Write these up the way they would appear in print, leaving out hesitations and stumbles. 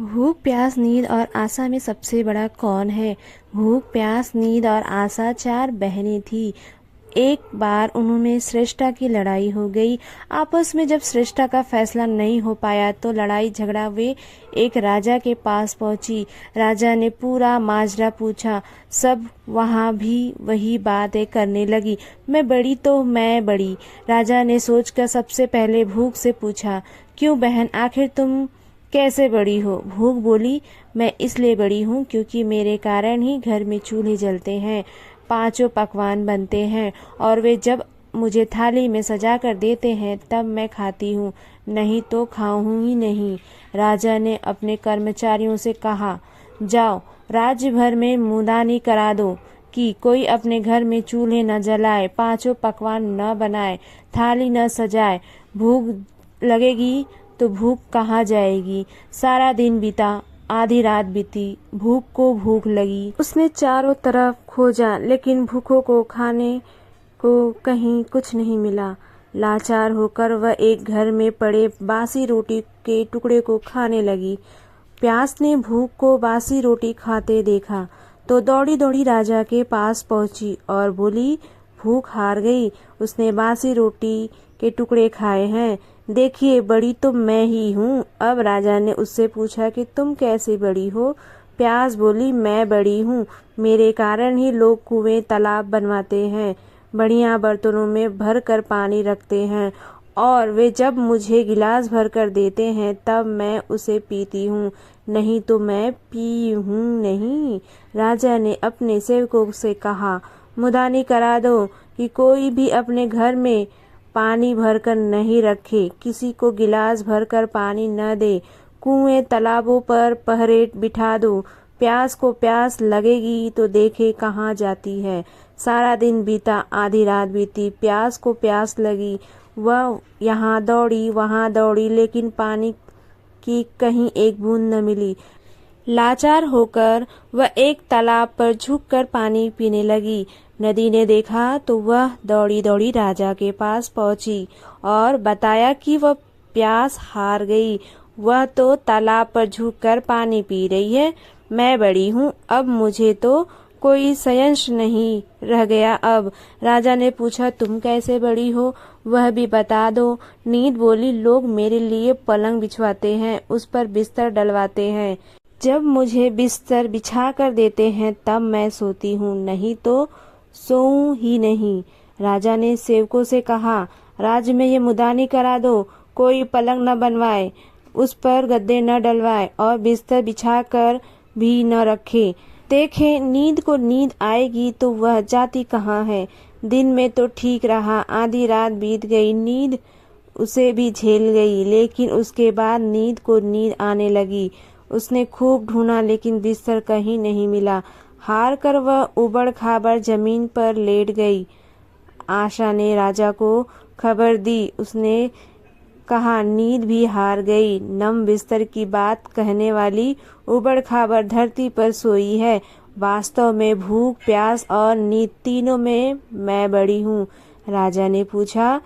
भूख प्यास नींद और आशा में सबसे बड़ा कौन है? भूख प्यास नींद और आशा 4 बहनें थीं। एक बार उनमें श्रेष्ठा की लड़ाई हो गई। आपस में जब श्रेष्ठा का फैसला नहीं हो पाया तो लड़ाई झगड़ा वे एक राजा के पास पहुंची। राजा ने पूरा माजरा पूछा। सब वहां भी वही बातें करने लगी। मैं बड़ी तो मैं बड़ी। राजा ने सोचकर सबसे पहले भूख से पूछा, क्यों बहन, आखिर तुम कैसे बड़ी हो? भूख बोली, मैं इसलिए बड़ी हूँ क्योंकि मेरे कारण ही घर में चूल्हे जलते हैं, 5 पकवान बनते हैं और वे जब मुझे थाली में सजा कर देते हैं तब मैं खाती हूँ, नहीं तो खाऊं ही नहीं। राजा ने अपने कर्मचारियों से कहा, जाओ राज्य भर में मुदानी करा दो कि कोई अपने घर में चूल्हे न जलाए, 5 पकवान न बनाए, थाली न सजाए। भूख लगेगी तो भूख कहाँ जाएगी? सारा दिन बीता, आधी रात बीती, भूख को भूख लगी। उसने चारों तरफ खोजा लेकिन भूखों को खाने को कहीं कुछ नहीं मिला। लाचार होकर वह एक घर में पड़े बासी रोटी के टुकड़े को खाने लगी। प्यास ने भूख को बासी रोटी खाते देखा तो दौड़ी दौड़ी राजा के पास पहुंची और बोली, भूख हार गई, उसने बासी रोटी के टुकड़े खाए हैं, देखिए बड़ी तो मैं ही हूँ। अब राजा ने उससे पूछा कि तुम कैसे बड़ी हो? प्यास बोली, मैं बड़ी हूँ, मेरे कारण ही लोग कुएं तालाब बनवाते हैं, बढ़िया बर्तनों में भर कर पानी रखते हैं और वे जब मुझे गिलास भर कर देते हैं तब मैं उसे पीती हूँ, नहीं तो मैं पी हूँ नहीं। राजा ने अपने सेवकों से कहा, मुदानी करा दो कि कोई भी अपने घर में पानी भरकर नहीं रखे, किसी को गिलास भरकर पानी न दे, कुएं तालाबों पर पहरे बिठा दो, प्यास को प्यास लगेगी तो देखे कहाँ जाती है। सारा दिन बीता, आधी रात बीती, प्यास को प्यास लगी, वह यहाँ दौड़ी वहाँ दौड़ी लेकिन पानी की कहीं एक बूंद न मिली। लाचार होकर वह एक तालाब पर झुककर पानी पीने लगी। नदी ने देखा तो वह दौड़ी दौड़ी राजा के पास पहुंची और बताया कि वह प्यास हार गई, वह तो तालाब पर झुककर पानी पी रही है, मैं बड़ी हूँ, अब मुझे तो कोई संशय नहीं रह गया। अब राजा ने पूछा, तुम कैसे बड़ी हो? वह भी बता दो। नींद बोली, लोग मेरे लिए पलंग बिछवाते हैं, उस पर बिस्तर डलवाते हैं, जब मुझे बिस्तर बिछा कर देते हैं तब मैं सोती हूँ, नहीं तो सोऊं ही नहीं। राजा ने सेवकों से कहा, राज्य में ये मुदानी करा दो, कोई पलंग न बनवाए, उस पर गद्दे न डलवाए और बिस्तर बिछा कर भी न रखे। देखें नींद को नींद आएगी तो वह जाती कहाँ है? दिन में तो ठीक रहा, आधी रात बीत गई, नींद उसे भी झेल गई, लेकिन उसके बाद नींद को नींद आने लगी। उसने खूब ढूंढा लेकिन बिस्तर कहीं नहीं मिला। हार कर वह उबड़ खाबड़ जमीन पर लेट गई। आशा ने राजा को खबर दी। उसने कहा, नींद भी हार गई, नम बिस्तर की बात कहने वाली उबड़ खाबड़ धरती पर सोई है। वास्तव में भूख प्यास और नींद तीनों में मैं बड़ी हूँ। राजा ने पूछा,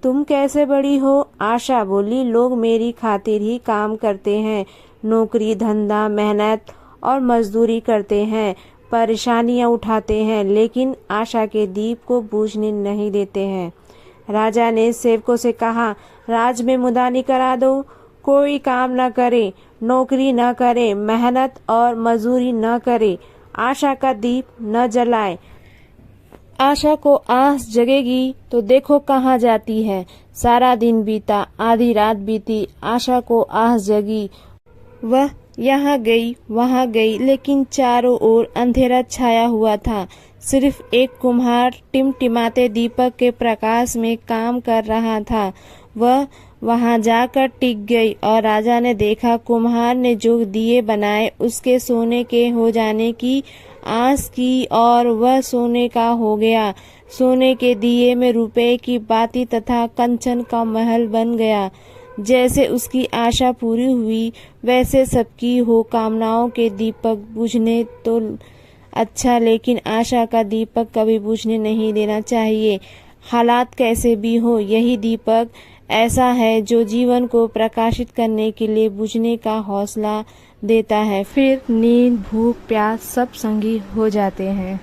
तुम कैसे बड़ी हो? आशा बोली, लोग मेरी खातिर ही काम करते हैं, नौकरी धंधा मेहनत और मजदूरी करते हैं, परेशानियां उठाते हैं, लेकिन आशा के दीप को बुझने नहीं देते हैं। राजा ने सेवकों से कहा, राज में मुदानी करा दो, कोई काम न करे, नौकरी न करे, मेहनत और मजदूरी न करे, आशा का दीप न जलाए। आशा को आस जगेगी तो देखो कहाँ जाती है। सारा दिन बीता, आधी रात बीती, आशा को आस जगी, वह यहाँ गई वहाँ गई, लेकिन चारों ओर अंधेरा छाया हुआ था। सिर्फ एक कुम्हार टिमटिमाते दीपक के प्रकाश में काम कर रहा था। वह वहाँ जाकर टिक गई और राजा ने देखा कुम्हार ने जो दिए बनाए उसके सोने के हो जाने की आस की और वह सोने का हो गया। सोने के दिए में रुपए की बाती तथा कंचन का महल बन गया। जैसे उसकी आशा पूरी हुई वैसे सबकी हो कामनाओं के दीपक बुझने तो अच्छा, लेकिन आशा का दीपक कभी बुझने नहीं देना चाहिए। हालात कैसे भी हो, यही दीपक ऐसा है जो जीवन को प्रकाशित करने के लिए बुझने का हौसला देता है। फिर नींद, भूख, प्यास सब संगी हो जाते हैं।